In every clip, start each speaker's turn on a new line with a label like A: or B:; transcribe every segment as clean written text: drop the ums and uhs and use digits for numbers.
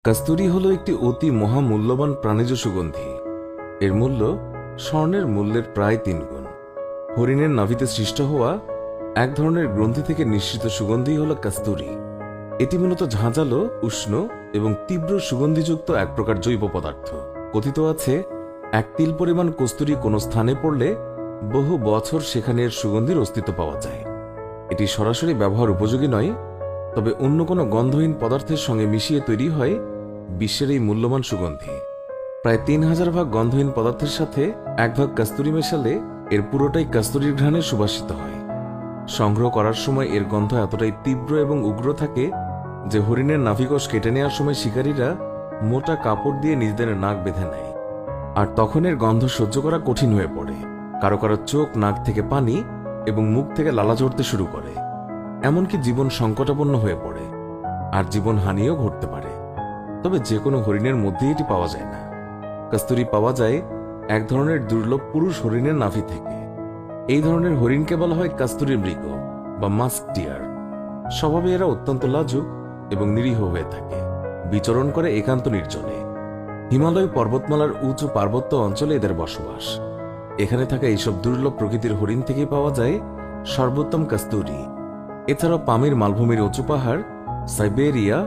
A: কস্তুরী হল একটি অতি মহামূল্যবান প্রাণীজ সুগন্ধি। এর মূল্য স্বর্ণের মূল্যের প্রায় ৩ গুণ। হরিণের নাভিতে সৃষ্ট হওয়া এক ধরনের গ্রন্থি থেকে নিঃসৃত সুগন্ধি হল কস্তুরী। এটি মূলত ঝাঁঝালো, উষ্ণ এবং তীব্র সুগন্ধিযুক্ত এক প্রকার জৈব পদার্থ। কথিত আছে, এক তিল পরিমাণ কস্তুরী কোনো স্থানে পড়লে বহু বছর সেখানে এর সুগন্ধির অস্তিত্ব পাওয়া যায়। এটি সরাসরি ব্যবহার উপযোগী নয়, তবে অন্য কোনো গন্ধহীন পদার্থের সঙ্গে মিশিয়ে তৈরি হয় বিশ্বের এই মূল্যবান সুগন্ধি। প্রায় ৩,০০০ ভাগ গন্ধহীন পদার্থের সাথে ১ ভাগ কস্তুরী মেশালে এর পুরোটাই কস্তুরীর ঘ্রাণে সুবাসিত হয়। সংগ্রহ করার সময় এর গন্ধ এতটাই তীব্র এবং উগ্র থাকে যে হরিণের নাভিকোষ কেটে নেওয়ার সময় শিকারীরা মোটা কাপড় দিয়ে নিজেদের নাক বেঁধে নেয়। আর তখন এর গন্ধ সহ্য করা কঠিন হয়ে পড়ে। কারো কারো চোখ, নাক থেকে পানি এবং মুখ থেকে লালা ঝরতে শুরু করে। এমনকি জীবন সংকটাপন্ন হয়ে পড়ে, আর জীবন হানিও ঘটতে পারে। তবে যে কোনো হরিণের মধ্যেই এটি পাওয়া যায় না। কস্তুরী পাওয়া যায় এক ধরনের দুর্লভ পুরুষ হরিণের নাভি থেকে। এই ধরনের হরিণকে বলা হয় কস্তুরী মৃগ বা মাস্ক ডিয়ার। স্বভাবে এরা অত্যন্ত লাজুক এবং নিরীহ হয়ে থাকে। বিচরণ করে একান্ত নির্জনে। হিমালয় পর্বতমালার উঁচু পার্বত্য অঞ্চলে এদের বসবাস। এখানে থাকা এইসব দুর্লভ প্রকৃতির হরিণ থেকে পাওয়া যায় সর্বোত্তম কস্তুরী। এছাড়াও পামির মালভূমির উঁচু পাহাড়, সাইবেরিয়া,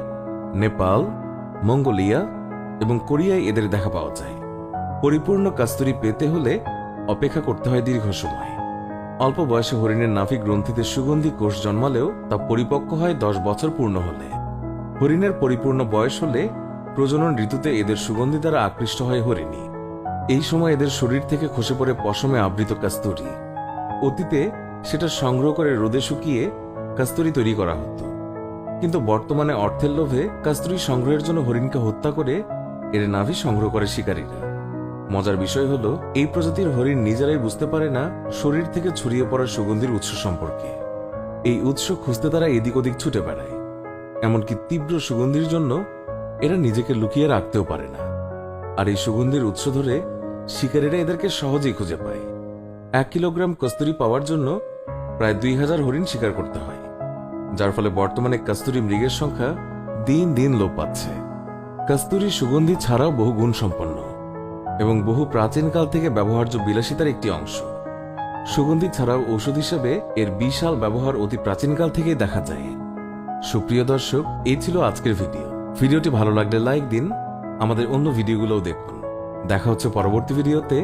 A: নেপাল, মঙ্গোলিয়া এবং কোরিয়ায় এদের দেখা পাওয়া যায়। পরিপূর্ণ কস্তুরী পেতে হলে অপেক্ষা করতে হয় দীর্ঘ সময়। অল্প বয়সে হরিণের নাভি গ্রন্থিতে সুগন্ধি কোষ জন্মালেও তা পরিপক্ক হয় ১০ বছর পূর্ণ হলে। হরিণের পরিপূর্ণ বয়স হলে প্রজনন ঋতুতে এদের সুগন্ধি দ্বারা আকৃষ্ট হয় হরিণী। এই সময় এদের শরীর থেকে খসে পড়ে পশমে আবৃত কস্তুরী। অতীতে সেটা সংগ্রহ করে রোদে শুকিয়ে কস্তুরী তৈরি করা হতো, কিন্তু বর্তমানে অর্থের লোভে কস্তুরী সংগ্রহের জন্য হরিণকে হত্যা করে এর নাভি সংগ্রহ করে শিকারীরা। মজার বিষয় হলো, এই প্রজাতির হরিণ নিজেরাই বুঝতে পারে না শরীর থেকে ছড়িয়ে পড়া সুগন্ধির উৎস সম্পর্কে। এই উৎস খুঁজতে তারা এদিক ওদিক ছুটে বেড়ায়। এমনকি তীব্র সুগন্ধির জন্য এরা নিজেকে লুকিয়ে রাখতেও পারে না। আর এই সুগন্ধির উৎস ধরে শিকারীরা এদেরকে সহজেই খুঁজে পায়। ১ কিলোগ্রাম কস্তুরী পাওয়ার জন্য প্রায় ২,০০০ হরিণ শিকার করতে হয়, যার ফলে বর্তমানে কস্তুরী মৃগের সংখ্যা দিন দিন লোপ পাচ্ছে। কস্তুরী সুগন্ধি ছাড়াও বহু গুণ সম্পন্ন এবং বহু প্রাচীনকাল থেকে ব্যবহার্য বিলাসিতার একটি অংশ। সুগন্ধি ছাড়াও ঔষধ হিসেবে এর বিশাল ব্যবহার অতি প্রাচীনকাল থেকেই দেখা যায়। সুপ্রিয় দর্শক, এই ছিল আজকের ভিডিও। ভিডিওটি ভালো লাগলে লাইক দিন, আমাদের অন্য ভিডিওগুলোও দেখুন। দেখা হচ্ছে পরবর্তী ভিডিওতে।